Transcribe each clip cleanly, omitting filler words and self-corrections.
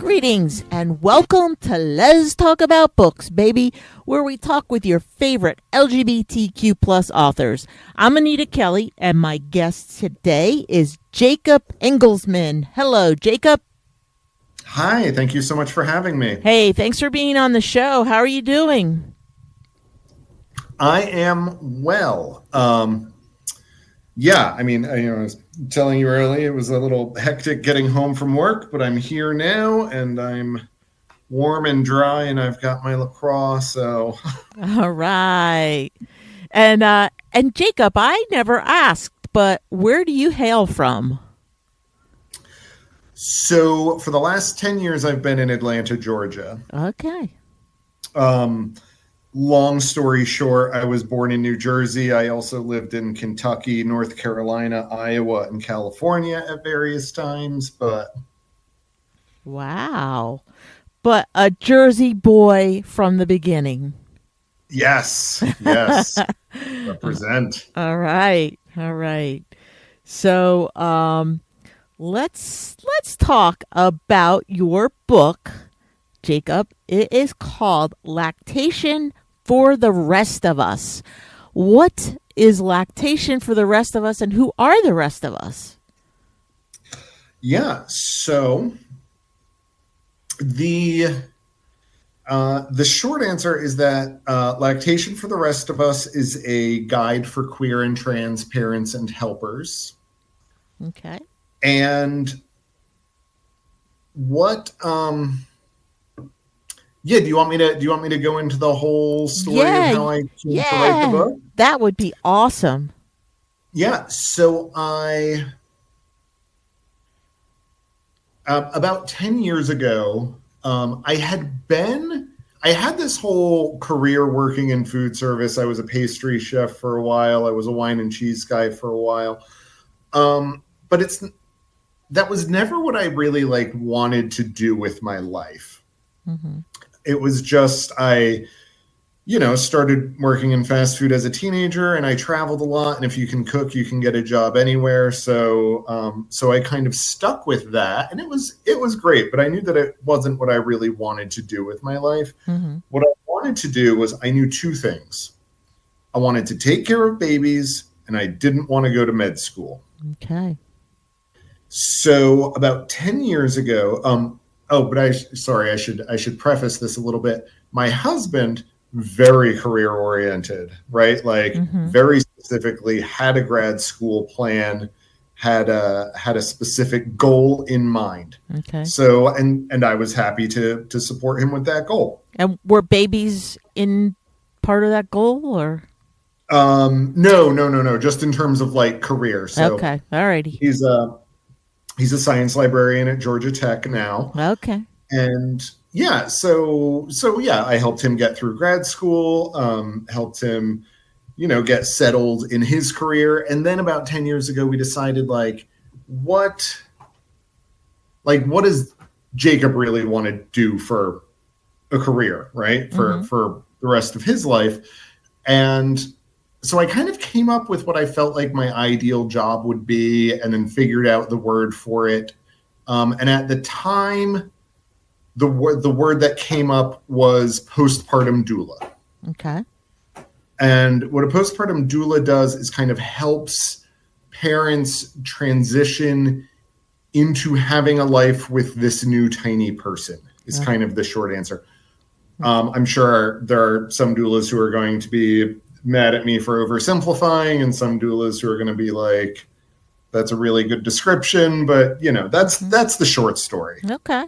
Greetings and welcome to Lez Talk About Books, baby, where we talk with your favorite LGBTQ plus authors. I'm Anita Kelly, and my guest today is Jacob Engelsman. Hello, Jacob. Hi, thank you so much for having me. Hey, thanks for being on the show. How are you doing? I am well. I was telling you earlier, it was a little hectic getting home from work, but I'm here now and I'm warm and dry and I've got my lacrosse, so. All right. And Jacob, I never asked, but where do you hail from? So for the last 10 years, I've been in Atlanta, Georgia. Okay. Long story short, I was born in New Jersey. I also lived in Kentucky, North Carolina, Iowa, and California at various times, but... Wow. But a Jersey boy from the beginning. Yes. Represent. All right. So, let's talk about your book, Jacob. It is called Lactation for the Rest of Us. What is lactation for the rest of us, and who are the rest of us? Yeah, so the short answer is that Lactation for the Rest of Us is a guide for queer and trans parents and helpers. Okay. And what do you want me to go into the whole story of how I came to write the book? That would be awesome. Yeah, so I about 10 years ago, I had this whole career working in food service. I was a pastry chef for a while. I was a wine and cheese guy for a while. But that was never what I really wanted to do with my life. Mm-hmm. It was just, I started working in fast food as a teenager and I traveled a lot. And if you can cook, you can get a job anywhere. So I kind of stuck with that and it was great, but I knew that it wasn't what I really wanted to do with my life. Mm-hmm. What I wanted to do was I knew two things. I wanted to take care of babies and I didn't want to go to med school. Okay. So about 10 years ago, I should preface this a little bit. My husband, very career oriented, right? Very specifically had a grad school plan, had a specific goal in mind. Okay. So, and I was happy to support him with that goal. And were babies in part of that goal or? No. Just in terms of career. So okay. All righty. He's a science librarian at Georgia Tech now. Okay. And yeah, so I helped him get through grad school, helped him, get settled in his career. And then about 10 years ago, we decided what does Jacob really want to do for a career, right? For the rest of his life. And so I kind of came up with what I felt like my ideal job would be and then figured out the word for it. And at the time, the word that came up was postpartum doula. Okay. And what a postpartum doula does is kind of helps parents transition into having a life with this new tiny person is kind of the short answer. I'm sure there are some doulas who are going to be mad at me for oversimplifying and some doulas who are going to be like, that's a really good description, but that's the short story. Okay.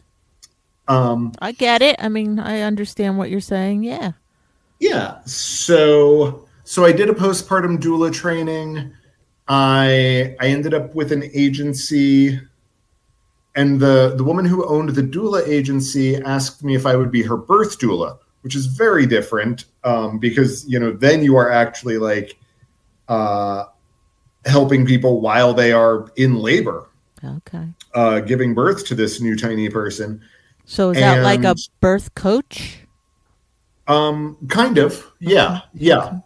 I get it. I mean, I understand what you're saying. Yeah. Yeah. So I did a postpartum doula training. I ended up with an agency, and the woman who owned the doula agency asked me if I would be her birth doula, which is very different because, then you are actually helping people while they are in labor. Okay. Giving birth to this new tiny person. So is that like a birth coach? Kind of. Yeah. Yeah.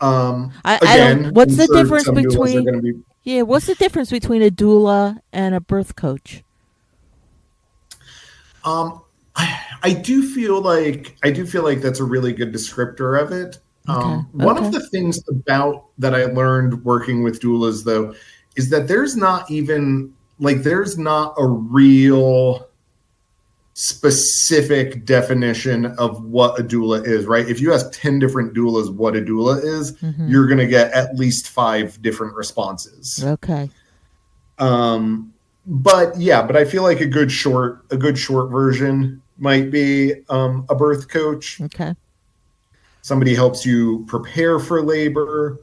What's the difference between what's the difference between a doula and a birth coach? Um, I do feel like that's a really good descriptor of it. Okay. One of Okay. the things about that I learned working with doulas, though, is that there's not a real specific definition of what a doula is, right? If you ask 10 different doulas what a doula is, Mm-hmm. you're going to get at least 5 different responses. Okay. But I feel like a good short version might be a birth coach. Okay. Somebody helps you prepare for labor,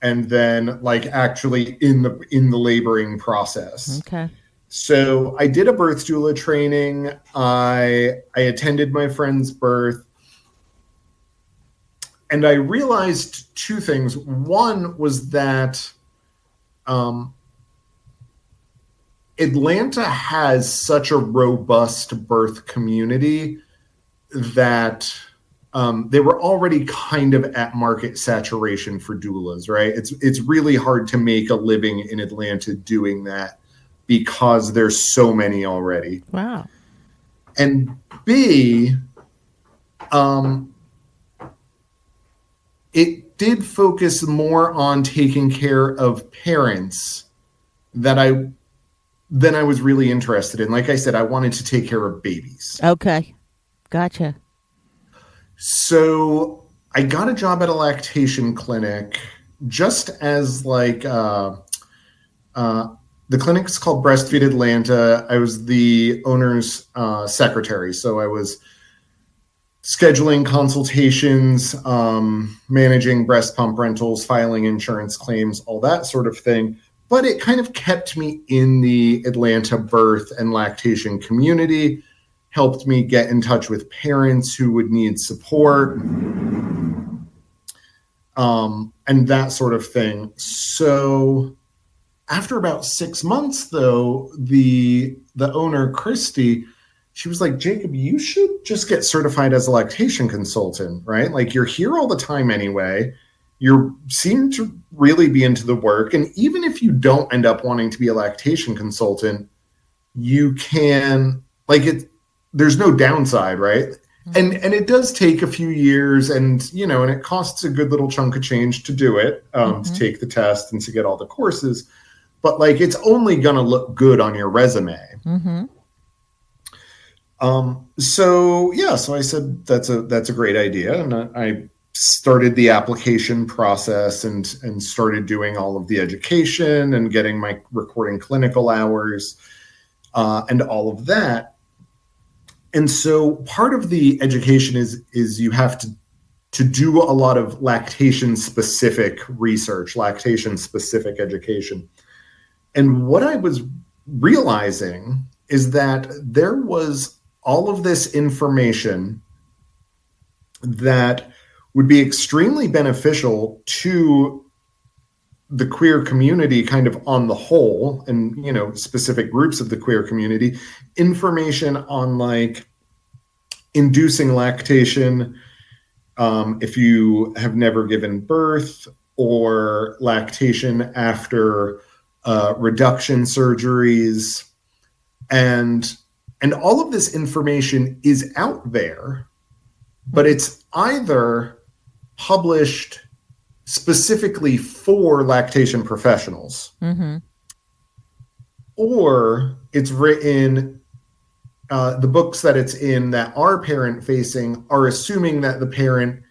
and then like actually in the laboring process. Okay. So I did a birth doula training. I attended my friend's birth, and I realized 2 things. One was that Atlanta has such a robust birth community that they were already kind of at market saturation for doulas, right? It's really hard to make a living in Atlanta doing that because there's so many already. Wow. And B, it did focus more on taking care of parents than I was really interested in. Like I said, I wanted to take care of babies. Okay. Gotcha. So I got a job at a lactation clinic just as the clinic's called Breastfeed Atlanta. I was the owner's secretary. So I was scheduling consultations, managing breast pump rentals, filing insurance claims, all that sort of thing. But it kind of kept me in the Atlanta birth and lactation community, helped me get in touch with parents who would need support, and that sort of thing. So after about 6 months, though, the owner, Christy, she was like, Jacob, you should just get certified as a lactation consultant, right? Like, you're here all the time anyway. You seem to really be into the work. And even if you don't end up wanting to be a lactation consultant, you can, there's no downside, right? And it does take a few years, and it costs a good little chunk of change to do it, to take the test and to get all the courses. But it's only going to look good on your resume. Mm-hmm. So I said, that's a great idea. And I started the application process and started doing all of the education and getting my recording clinical hours, and all of that. And so part of the education is you have to do a lot of lactation specific research, lactation specific education. And what I was realizing is that there was all of this information that would be extremely beneficial to the queer community kind of on the whole, and specific groups of the queer community, information on inducing lactation if you have never given birth, or lactation after reduction surgeries, and all of this information is out there, but it's either published specifically for lactation professionals, or it's written, the books that it's in that are parent facing are assuming that the parent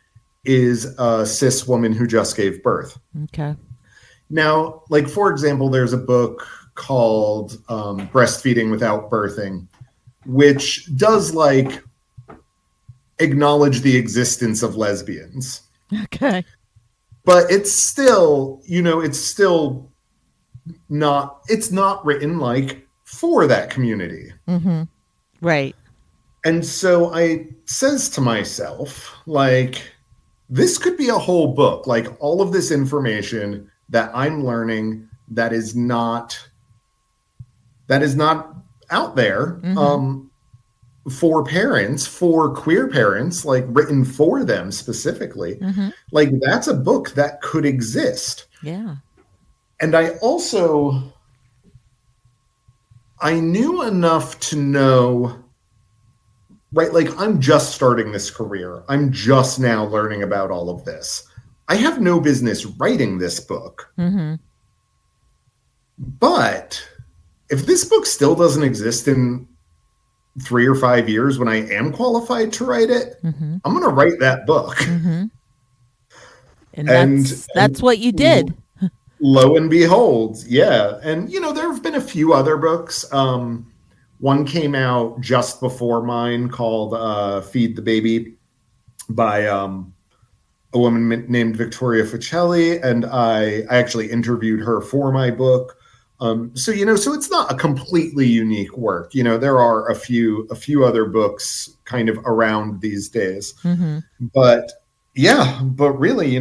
is a cis woman who just gave birth. Okay. Now, for example, there's a book called Breastfeeding Without Birthing, which does acknowledge the existence of lesbians. Okay. But it's still, it's not written for that community. Mm-hmm. Right. And so I says to myself, this could be a whole book, all of this information that I'm learning that is not out there, for parents, for queer parents, written for them specifically. That's a book that could exist. Yeah. And I knew enough to know right? Like, I'm just starting this career. I'm just now learning about all of this. I have no business writing this book. Mm-hmm. But if this book still doesn't exist in 3 or 5 years when I am qualified to write it, Mm-hmm. I'm going to write that book. Mm-hmm. And And, that's what you did. lo and behold, yeah. And, there have been a few other books. One came out just before mine called Feed the Baby by a woman named Victoria Ficelli, and I actually interviewed her for my book. So it's not a completely unique work. There are a few other books kind of around these days, Mm-hmm. but really,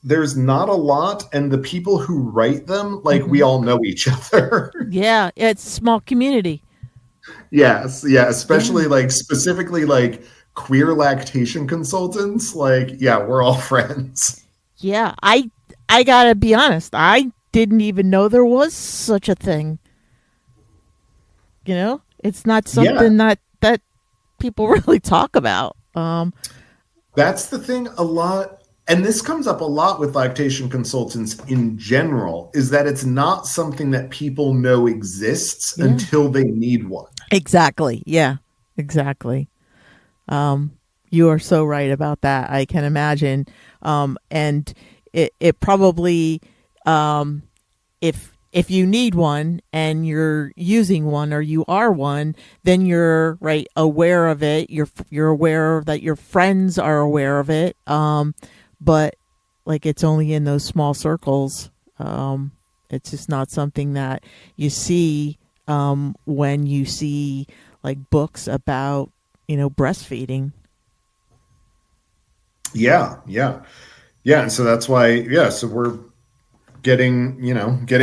there's not a lot, and the people who write them, like, we Mm-hmm. all know each other. Yeah, it's a small community. Yes, yeah, especially Yeah. like specifically like queer lactation consultants. Like, yeah, we're all friends. Yeah, I gotta be honest. I didn't even know there was such a thing. It's not Yeah, something that people really talk about. that's the thing a lot. And this comes up a lot with lactation consultants in general, is that it's not something that people know exists Yeah, until they need one. exactly. Yeah, exactly. You are so right about that. I can imagine. And it probably, um, if you need one and you're using one or you are one, then you're right aware of it. You're aware that your friends are aware of it. But like it's only in those small circles. It's just not something that you see when you see like books about breastfeeding. Yeah, yeah, yeah. And so that's why, yeah, so we're getting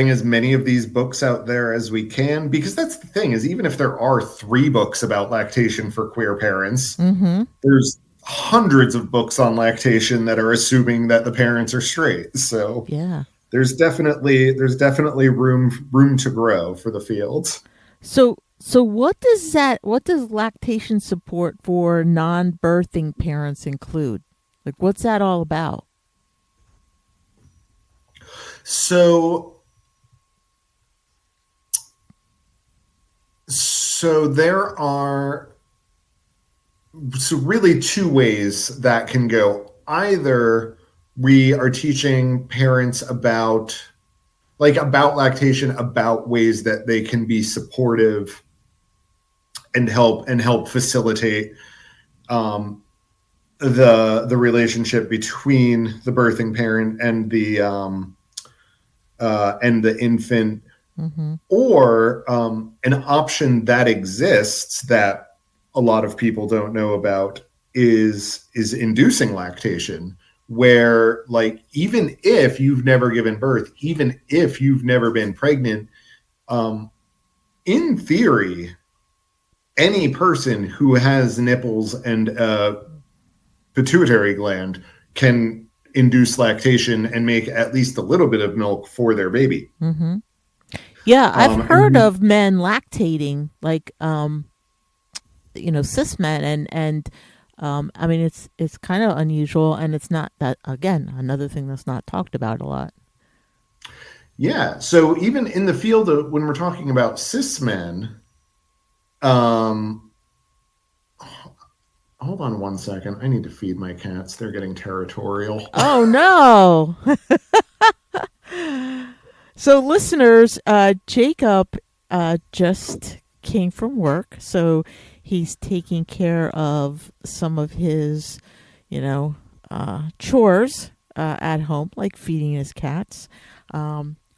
as many of these books out there as we can, because that's the thing, is even if there are 3 books about lactation for queer parents, Mm-hmm. there's hundreds of books on lactation that are assuming that the parents are straight. So Yeah. there's definitely room to grow for the field. So what does lactation support for non-birthing parents include? Like what's that all about? So there are really 2 ways that can go. Either we are teaching parents about lactation, about ways that they can be supportive and help facilitate um, the relationship between the birthing parent and the infant, Mm-hmm. or an option that exists that a lot of people don't know about is inducing lactation, where, like, even if you've never given birth, even if you've never been pregnant, um, in theory, any person who has nipples and a pituitary gland can induce lactation and make at least a little bit of milk for their baby. Mm-hmm. Yeah, I've heard And of men lactating, like cis men, and I mean it's kind of unusual, and it's not that, again, another thing that's not talked about a lot. yeah, so even in the field of, when we're talking about cis men, um, hold on one second. I need to feed my cats. They're getting territorial. Oh no. So listeners, Jacob just came from work, so he's taking care of some of his, chores at home, like feeding his cats,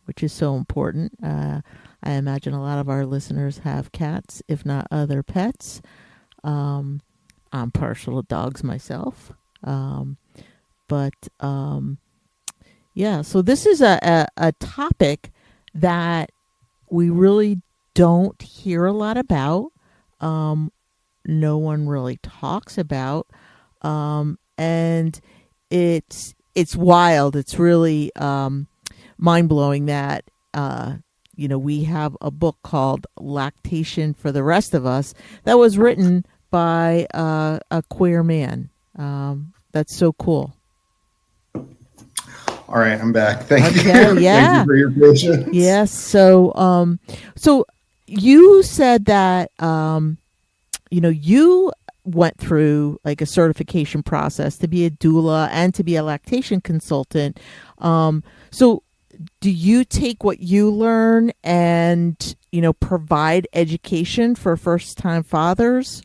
which is so important. I imagine a lot of our listeners have cats, if not other pets. Um, I'm partial to dogs myself, but yeah. So this is a topic that we really don't hear a lot about. Um, no one really talks about, and it's wild. It's really mind blowing that we have a book called "Lactation for the Rest of Us" that was written by a queer man. That's so cool. All right, I'm back. Thank Okay, you. Thank you yeah. for your patience. Yes. So you said that you went through like a certification process to be a doula and to be a lactation consultant. So do you take what you learn and provide education for first time fathers?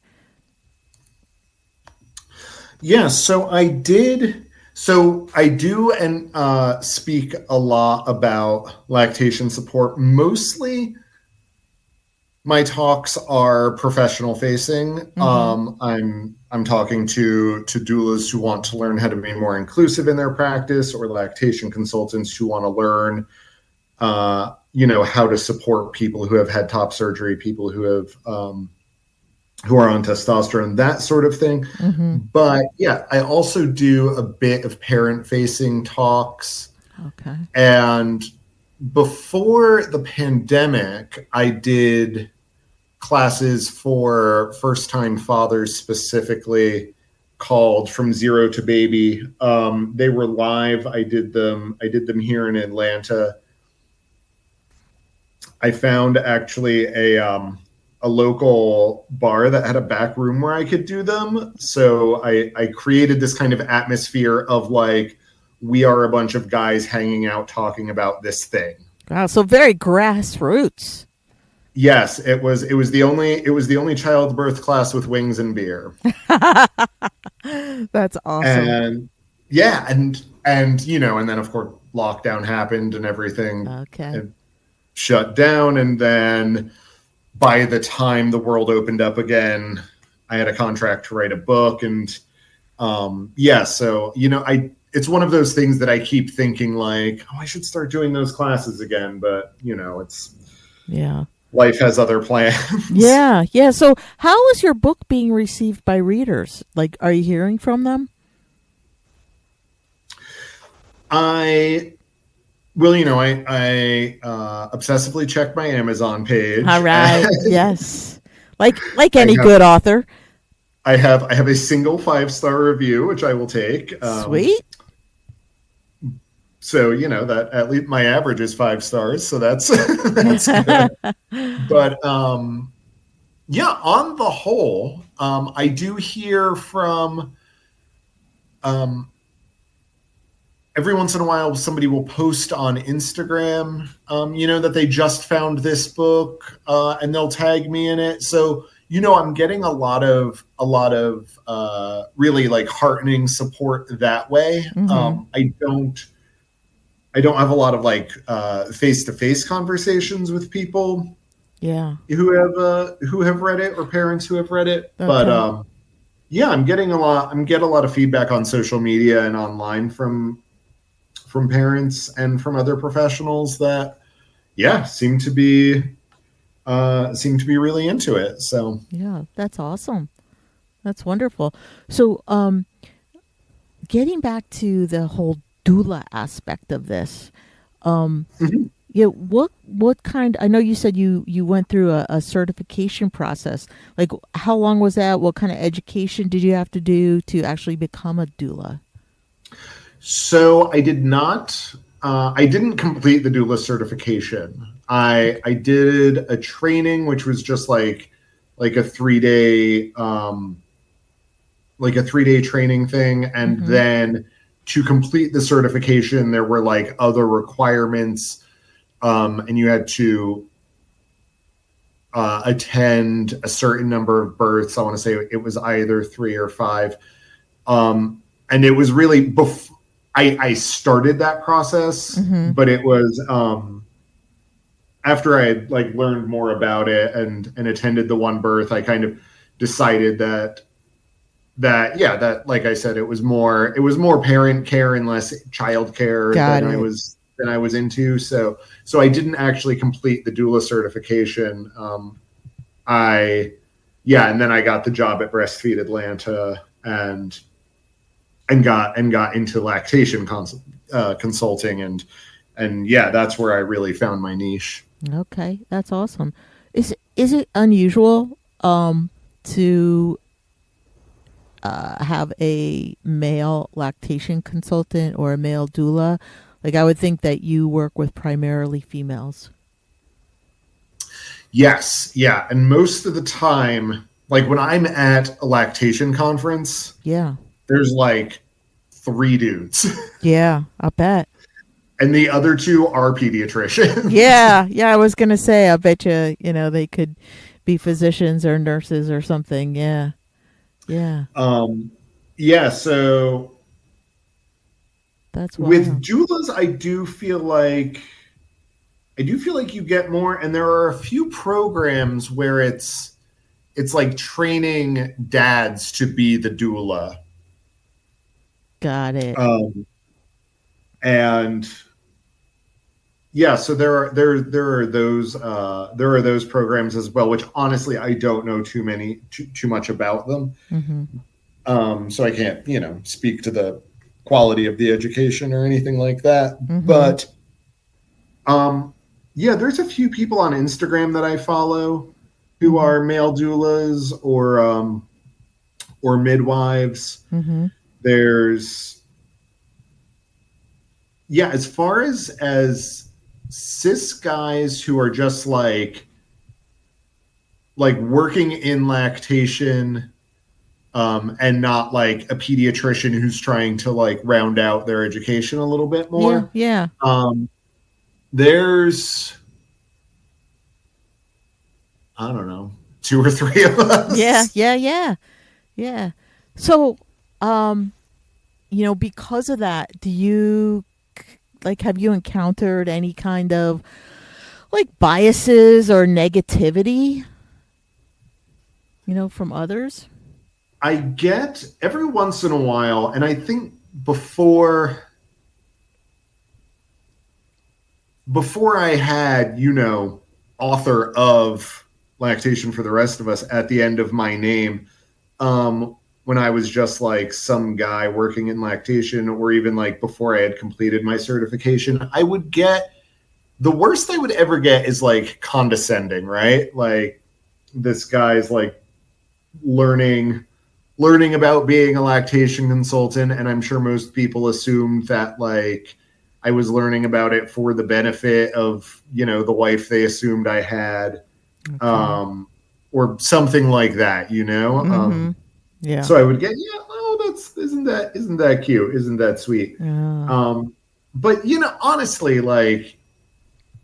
Yes, so I did. So I do and speak a lot about lactation support. Mostly, my talks are professional facing. Mm-hmm. I'm talking to doulas who want to learn how to be more inclusive in their practice, or lactation consultants who want to learn, how to support people who have had top surgery, people who have who are on testosterone, that sort of thing. Mm-hmm. But yeah, I also do a bit of parent facing talks. Okay. And before the pandemic, I did classes for first time fathers specifically, called From Zero to Baby. They were live. I did them here in Atlanta. I found actually a local bar that had a back room where I could do them. So I created this kind of atmosphere of like, we are a bunch of guys hanging out talking about this thing. Wow. So very grassroots. Yes, it was the only childbirth class with wings and beer. That's awesome. And yeah, and and then of course lockdown happened and everything Okay. and shut down, and then by the time the world opened up again, I had a contract to write a book. And so it's one of those things that I keep thinking like, oh, I should start doing those classes again, but it's Yeah. life has other plans. Yeah. Yeah. So how is your book being received by readers? Like, are you hearing from them? I obsessively check my Amazon page. All right. Yes. Like I any have good author. I have a single 5-star review, which I will take. Sweet. So that at least my average is 5 stars, so that's that's good. But on the whole, I do hear from every once in a while somebody will post on Instagram, that they just found this book, and they'll tag me in it. So I'm getting a lot of really like heartening support that way. Mm-hmm. I don't have a lot of like face-to-face conversations with people Yeah. who have read it, or parents who have read it. Okay. But I'm getting a lot of feedback on social media and online from parents and from other professionals that seem to be really into it. So Yeah, that's awesome. That's wonderful. So, getting back to the whole doula aspect of this, Mhm. yeah, what kind? I know you said you went through a certification process. Like, how long was that? What kind of education did you have to do to actually become a doula? So I did not. I didn't complete the doula certification. I did a training, which was just like a 3-day training thing, and Mm-hmm. then to complete the certification, there were like other requirements, and you had to attend a certain number of births. I want to say it was either 3 or 5, and it was really I started that process, Mm-hmm. but it was after I had like learned more about it and attended the one birth, I kind of decided that like I said, it was more parent care and less child care Got than it. I was into. So I didn't actually complete the doula certification. And then I got the job at Breastfeed Atlanta and got into lactation consulting, and that's where I really found my niche. Okay, that's awesome. Is it unusual to have a male lactation consultant or a male doula? Like, I would think that you work with primarily females. Yes, yeah, and most of the time, like when I'm at a lactation conference, Yeah. there's like 3 dudes, Yeah, I bet. and the other 2 are pediatricians. Yeah. Yeah, I was going to say, I bet you, they could be physicians or nurses or something. Yeah. Yeah. Yeah, so That's with wild. doulas, I do feel like you get more, and there are a few programs where it's like training dads to be the doula. Got it. Um, and yeah, so there are those programs as well, which honestly I don't know too much about them. Mm-hmm. So I can't speak to the quality of the education or anything like that. Mm-hmm. But yeah, there's a few people on Instagram that I follow who Mm-hmm. are male doulas or midwives. Mm-hmm. There's yeah, as far as cis guys who are just like working in lactation, and not like a pediatrician who's trying to like round out their education a little bit Yeah. more. Yeah. There's I don't know, 2 or 3 of Yeah. us. Yeah. Yeah. Yeah. So, um, because of that, have you encountered any kind of like biases or negativity, from others? I get every once in a while, and I think before before I had, author of Lactation for the Rest of Us at the end of my name, when I was just like some guy working in lactation, or even like before I had completed my certification, I would get the worst I would ever get is like condescending, right? Like this guy's like learning about being a lactation consultant, and I'm sure most people assumed that like I was learning about it for the benefit of the wife they assumed I had, Okay. or something like that. Mm-hmm. Yeah. So I would get, yeah, oh, that's isn't that cute, isn't that sweet. Yeah. But honestly, like,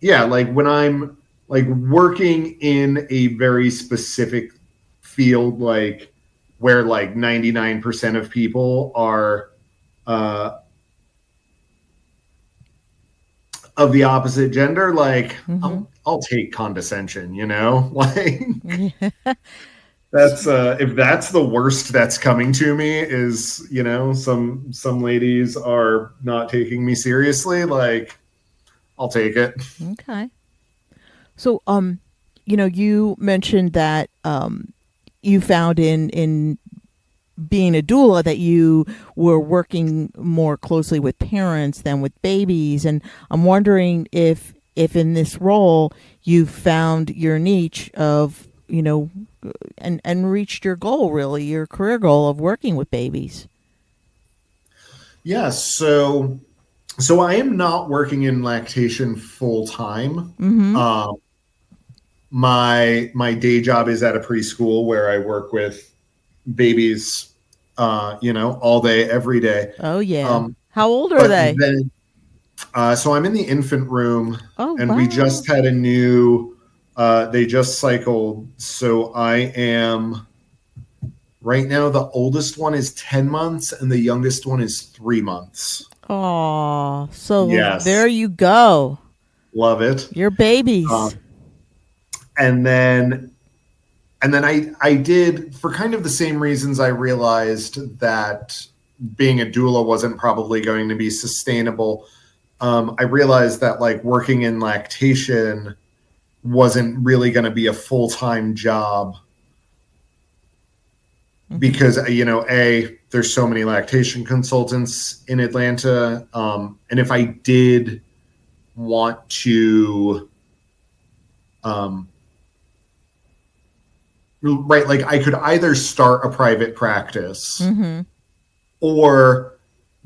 yeah, like when I'm like working in a very specific field, like where like 99% of people are uh, of the opposite gender, like Mm-hmm. I'll take condescension, like Yeah. that's if that's the worst that's coming to me is some ladies are not taking me seriously, like I'll take it. Okay. So, you mentioned that you found in being a doula that you were working more closely with parents than with babies, and I'm wondering if in this role you found your niche of and reached your goal, really your career goal of working with babies. Yeah, so I am not working in lactation full time. Mm-hmm. My day job is at a preschool where I work with babies, all day, every day. Oh yeah. Um, How old are but they? then, so I'm in the infant room, Oh and we wow. just had a new. They just cycled, so I am right now. The oldest one is 10 months, and the youngest one is 3 months. Oh, so there Yes, you go. love it. Your babies. Um, and then I did, for kind of the same reasons, I realized that being a doula wasn't probably going to be sustainable. I realized that like working in lactation wasn't really going to be a full-time job Mm-hmm. because there's so many lactation consultants in Atlanta, and if I did want to um, right, like I could either start a private practice Mm-hmm. or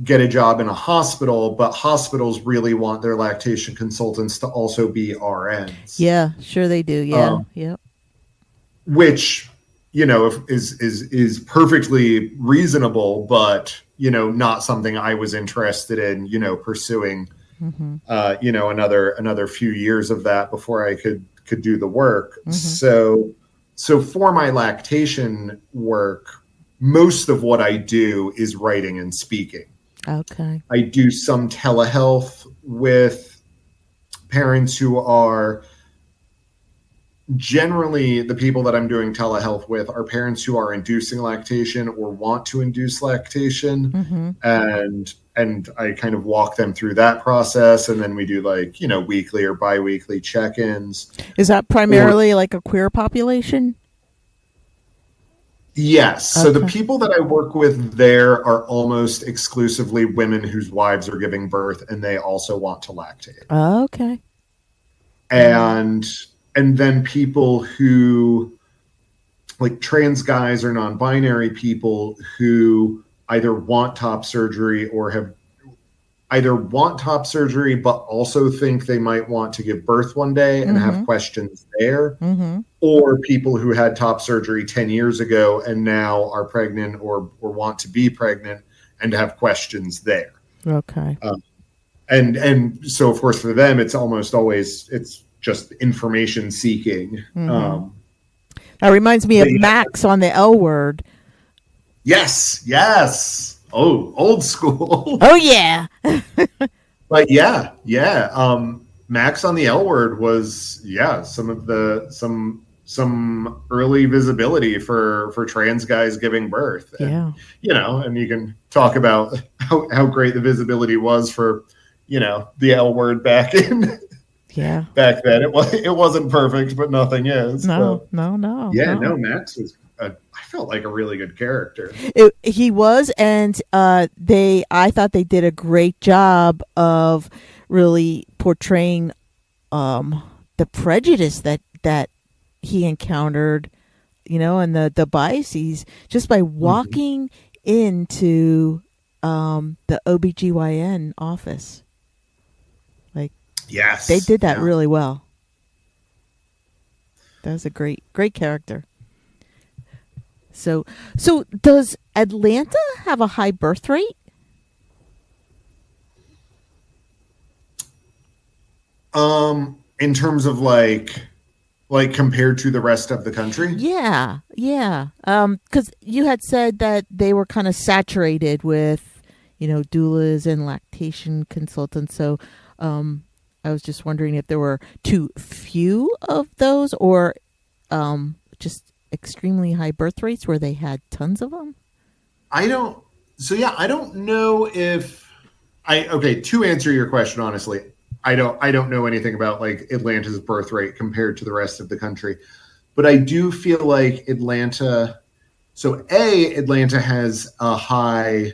get a job in a hospital, but hospitals really want their lactation consultants to also be RNs. Yeah, sure they do. Yeah. Yep. Which, is perfectly reasonable, but, not something I was interested in, pursuing, Mm-hmm. another few years of that before I could do the work. Mm-hmm. So for my lactation work, most of what I do is writing and speaking. Okay. I do some telehealth with parents who are generally the people that I'm doing telehealth with are parents who are inducing lactation or want to induce lactation. Mm-hmm. And I kind of walk them through that process. And then we do weekly or biweekly check-ins. Is that primarily like a queer population? Yes. Okay. So the people that I work with there are almost exclusively women whose wives are giving birth and they also want to lactate. Okay. And then people who, like trans guys or non-binary people who either want top surgery or have either want top surgery but also think they might want to give birth one day and have questions there, Mm-hmm. or people who had top surgery 10 years ago and now are pregnant or want to be pregnant and have questions there. Okay. And so, of course, for them, it's almost always, it's just information seeking. Mm-hmm. That reminds me of Max on the L Word. Yes. Oh, old school. Oh, yeah. But yeah. Max on the L Word was, some early visibility for trans guys giving birth. And, and you can talk about how great the visibility was for, the L Word back in. Yeah. Back then, it wasn't perfect, but nothing is. No. Max was. I felt like a really good character. He was, and I thought they did a great job of really portraying the prejudice that he encountered, and the biases just by walking into the OBGYN office. Yes. They did that really well. That was a great character. So does Atlanta have a high birth rate? In terms of like compared to the rest of the country? Yeah. Because you had said that they were kind of saturated with, doulas and lactation consultants. So, I was just wondering if there were too few of those or just extremely high birth rates where they had tons of them. I don't know if to answer your question honestly, I don't know anything about like Atlanta's birth rate compared to the rest of the country, but I do feel like Atlanta has a high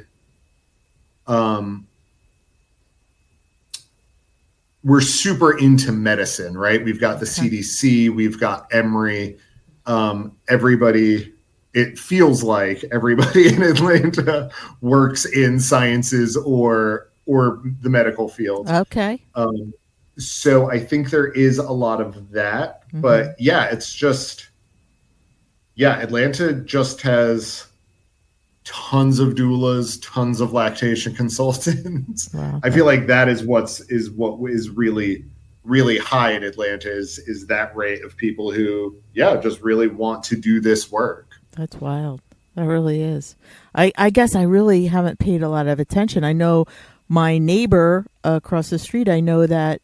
we're super into medicine, right? We've got the CDC, we've got Emory. It feels like everybody in Atlanta works in sciences or the medical field. Okay. So I think there is a lot of that, but it's just, Atlanta just has tons of doulas, tons of lactation consultants. Wow. I feel like that is what is really, really high in Atlanta is that rate of people who, just really want to do this work. That's wild. That really is. I guess I really haven't paid a lot of attention. I know my neighbor across the street, I know that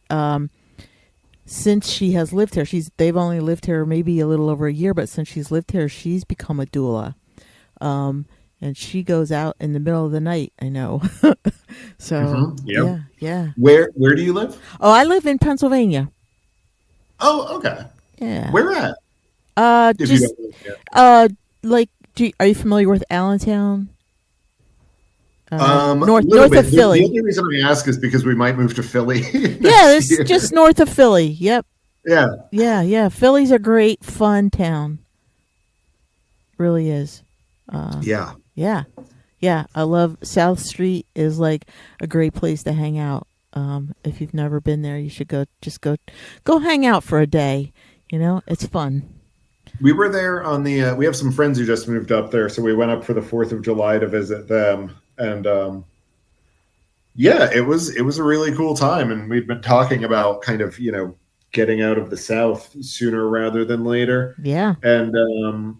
since she has lived here, they've only lived here maybe a little over a year, but since she's lived here, she's become a doula. And she goes out in the middle of the night, I know. So, yeah. Where do you live? Oh, I live in Pennsylvania. Oh, okay. Yeah. Where at? Are you familiar with Allentown? North of Philly. The only reason I ask is because we might move to Philly. It's just north of Philly. Yep. Yeah. Yeah. Philly's a great, fun town. really is. Uh, Yeah. yeah, yeah. I love South Street is like a great place to hang out. If you've never been there, you should go. Just go hang out for a day. You know, it's fun. We were there on the. We have some friends who just moved up there, so we went up for the 4th of July to visit them, and yeah, it was a really cool time, and we'd been talking about kind of getting out of the South sooner rather than later, Yeah. and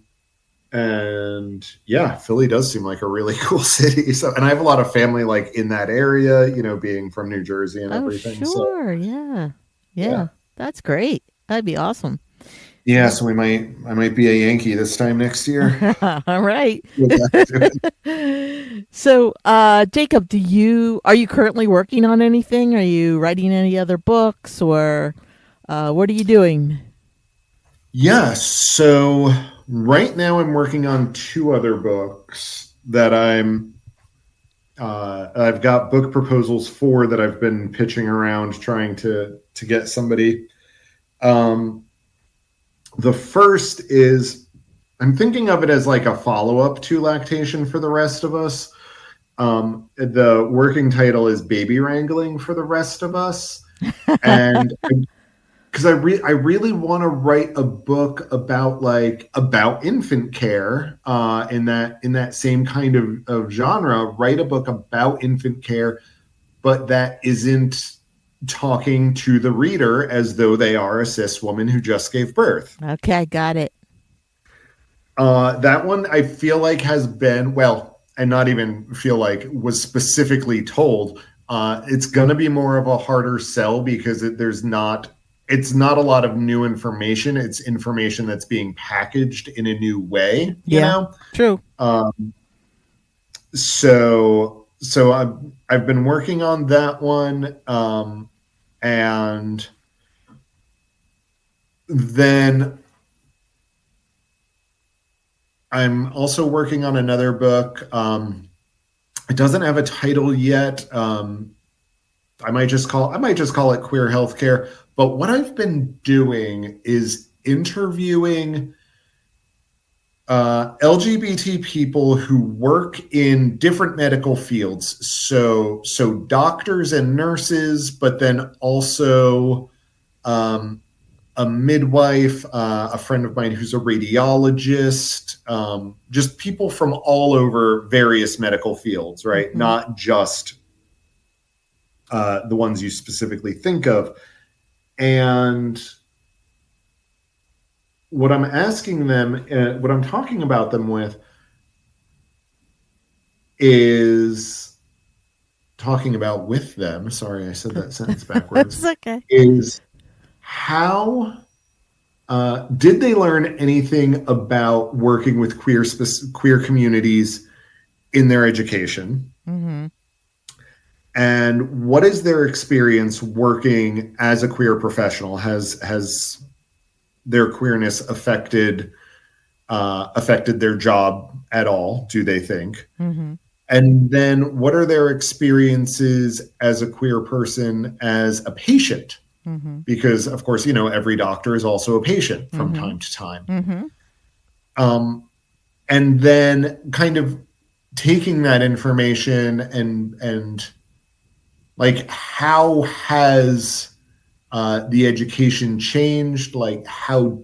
and yeah, Philly does seem like a really cool city. So, and I have a lot of family like in that area, being from New Jersey and Oh, everything. So sure. Yeah. yeah, Yeah. That's great. That'd be awesome. yeah. Yeah. So I might be a Yankee this time next year. All right. Go back to it. So, Jacob, are you currently working on anything? Are you writing any other books, or what are you doing? Yeah. So right now I'm working on two other books that I've got book proposals for that I've been pitching around trying to get somebody. Um, the first is I'm thinking of it as like a follow up to Lactation for the Rest of Us. The working title is Baby Wrangling for the Rest of Us, and because I really want to write a book about infant care in that same kind of genre. Write a book about infant care, but that isn't talking to the reader as though they are a cis woman who just gave birth. Okay, got it. That one I feel like has been, well, and not even feel like was specifically told. It's going to be more of a harder sell because it's not a lot of new information. It's information that's being packaged in a new way, Yeah, true. So I've been working on that one, and then I'm also working on another book. It doesn't have a title yet. I might just call it Queer Healthcare. But what I've been doing is interviewing LGBT people who work in different medical fields. So doctors and nurses, but then also a midwife, a friend of mine who's a radiologist, just people from all over various medical fields, right? Mm-hmm. Not just the ones you specifically think of. And what I'm asking them, what I'm talking about them with, is talking about with them. Sorry, I said that sentence backwards. That's okay. Is how did they learn anything about working with queer communities in their education? Mm-hmm. And what is their experience working as a queer professional? Has their queerness affected their job at all? Do they think? Mm-hmm. And then what are their experiences as a queer person as a patient? Mm-hmm. Because of course, every doctor is also a patient from Mm-hmm. time to time. Mm-hmm. And then kind of taking that information and like how has the education changed? Like how,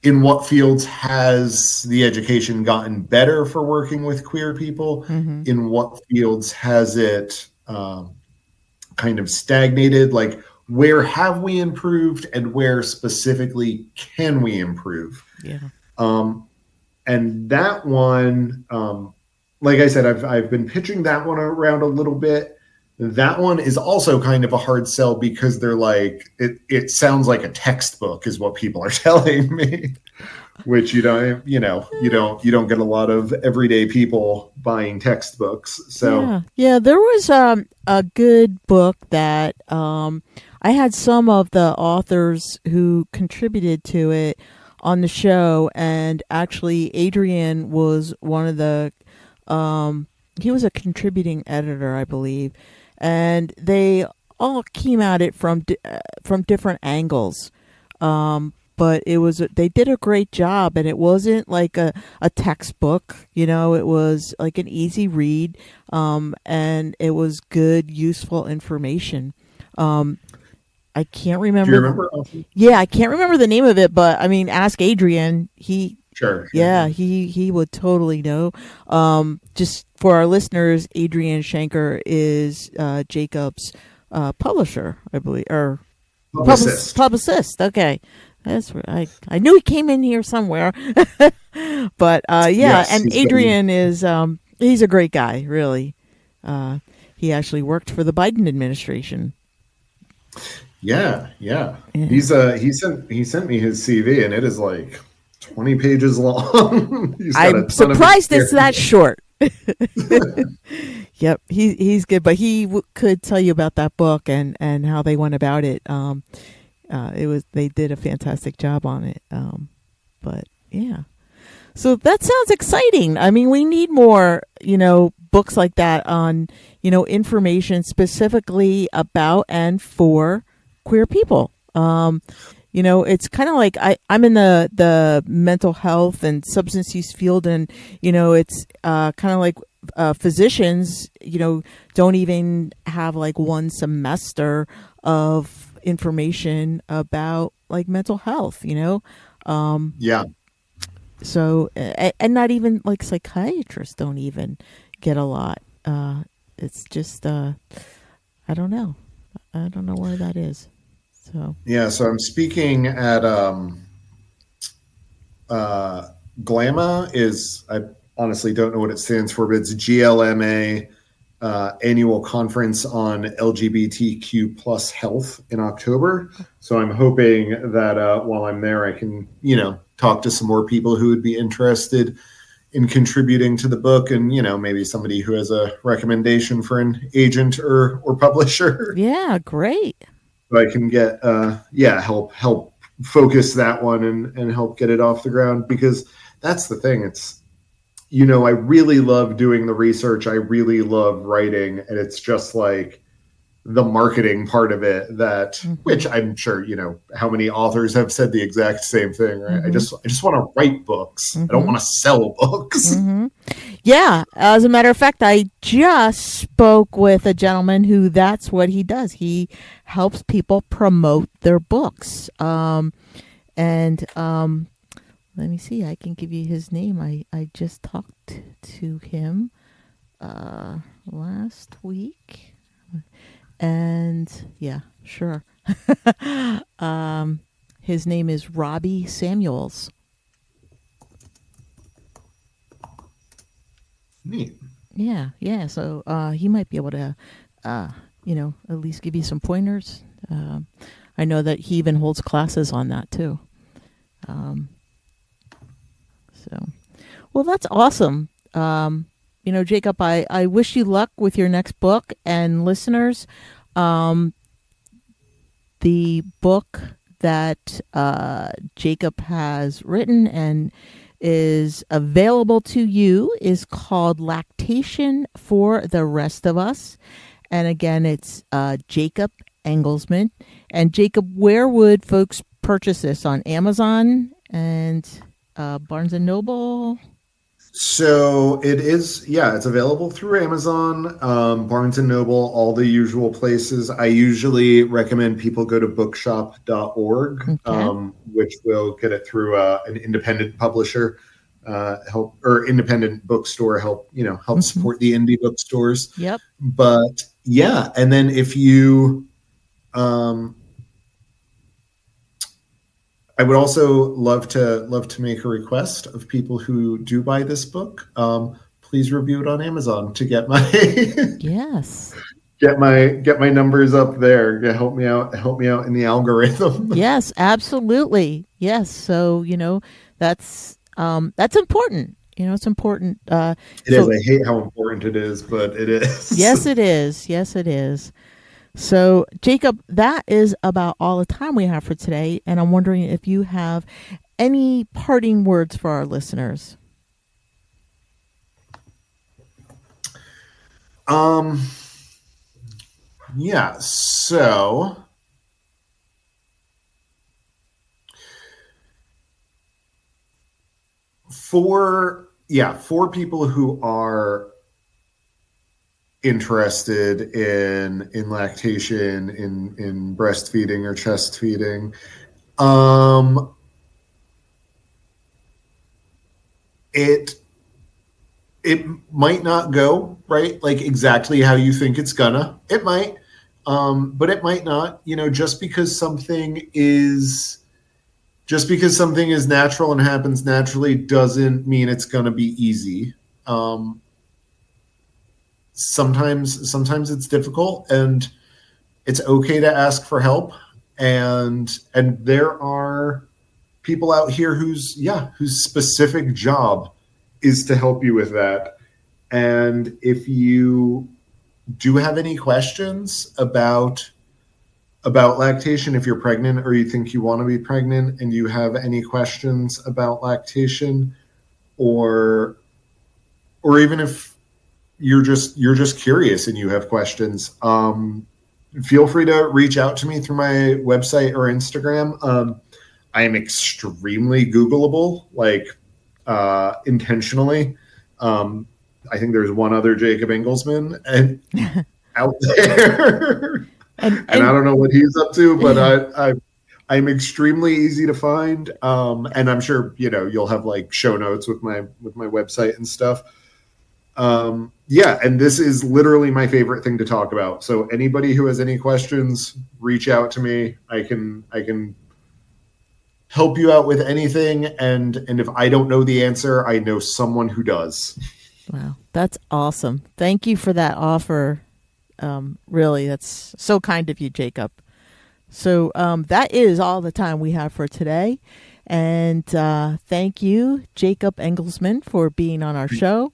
in what fields has the education gotten better for working with queer people? Mm-hmm. In what fields has it kind of stagnated? Like where have we improved and where specifically can we improve? Yeah. And that one, like I said, I've been pitching that one around a little bit. That one is also kind of a hard sell because they're like, it sounds like a textbook is what people are telling me, which you don't get a lot of everyday people buying textbooks. So yeah, there was a good book that I had some of the authors who contributed to it on the show, and actually Adrian was one of the he was a contributing editor, I believe, and they all came at it from different angles. but they did a great job, and it wasn't like a textbook, it was like an easy read, and it was good, useful information. I can't Do you remember. remember? Yeah, I can't remember the name of it, but I mean, ask Adrian. Sure. Yeah, he would totally know. Just for our listeners, Adrian Shanker is Jacob's publisher, I believe, or Publicist. publicist. Okay, that's where I knew he came in here somewhere. But yeah, Yes, and Adrian is he's a great guy, really. He actually worked for the Biden administration. Yeah. Yeah. He sent me his CV, and it is like 20 pages long. He's got a I'm ton of surprised it's that experience. short. Yep, he's good, but he could tell you about that book and how they went about it. They did a fantastic job on it. But yeah, so that sounds exciting. I mean, we need more, books like that on, information specifically about and for queer people. It's kind of like I'm in the mental health and substance use field, and it's kind of like physicians, don't even have like one semester of information about like mental health, Yeah. so and not even like psychiatrists don't even get a lot. It's just I don't know. I don't know where that is. So Yeah. So I'm speaking at GLAMA I honestly don't know what it stands for, but it's GLMA annual conference on LGBTQ plus health in October. So I'm hoping that while I'm there, I can, talk to some more people who would be interested in contributing to the book, and, maybe somebody who has a recommendation for an agent or publisher. yeah, great. So I can get, help focus that one and help get it off the ground, because that's the thing. It's, I really love doing the research. I really love writing. And it's just like the marketing part of it which I'm sure, how many authors have said the exact same thing, right? Mm-hmm. I just want to write books. I don't want to sell books. Yeah. As a matter of fact, I just spoke with a gentleman who that's what he does. He helps people promote their books. And let me see. I can give you his name. I just talked to him last week. And yeah, sure. His name is Robbie Samuels. Neat. Yeah. So he might be able to, at least give you some pointers. I know that he even holds classes on that too. So, well, that's awesome. Jacob, I wish you luck with your next book, and listeners, the book that Jacob has written and is available to you is called Lactation for the Rest of Us. And again, it's Jacob Engelsman. And Jacob, where would folks purchase this? On Amazon and Barnes and Noble? So it is, it's available through Amazon, Barnes and Noble, all the usual places. I usually recommend people go to bookshop.org, which will get it through an independent publisher, independent bookstore, help support the indie bookstores. Yep. But yeah, and then if you, I would also love to make a request of people who do buy this book. Please review it on Amazon to get my yes get my numbers up there. Help me out in the algorithm. Yes, absolutely. Yes. So that's important. It's important. It is. I hate how important it is, but it is. Yes, it is. Yes, it is. So, Jacob, that is about all the time we have for today. And I'm wondering if you have any parting words for our listeners. Yeah. So for people who are interested in lactation, in breastfeeding or chest feeding, it might not go right, like exactly how you think it's gonna. It might, but it might not. Just because something is natural and happens naturally doesn't mean it's gonna be easy. Sometimes it's difficult, and it's okay to ask for help. And there are people out here whose specific job is to help you with that. And if you do have any questions about lactation, if you're pregnant or you think you want to be pregnant and you have any questions about lactation, or even if you're just curious and you have questions, feel free to reach out to me through my website or Instagram. I am extremely Googleable, like intentionally. I think there's one other Jacob Engelsman out there, and I don't know what he's up to, but I'm extremely easy to find, and I'm sure you'll have like show notes with my website and stuff. And this is literally my favorite thing to talk about. So anybody who has any questions, reach out to me. I can help you out with anything, and if I don't know the answer, I know someone who does. Wow, that's awesome. Thank you for that offer. Really, that's so kind of you, Jacob. So that is all the time we have for today. And thank you, Jacob Engelsman, for being on our show.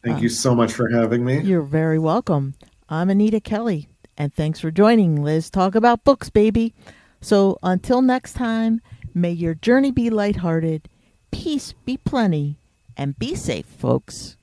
Thank you so much for having me. You're very welcome. I'm Anita Kelly, and thanks for joining Lez Talk About Books, baby. So until next time, may your journey be lighthearted, peace be plenty, and be safe, folks.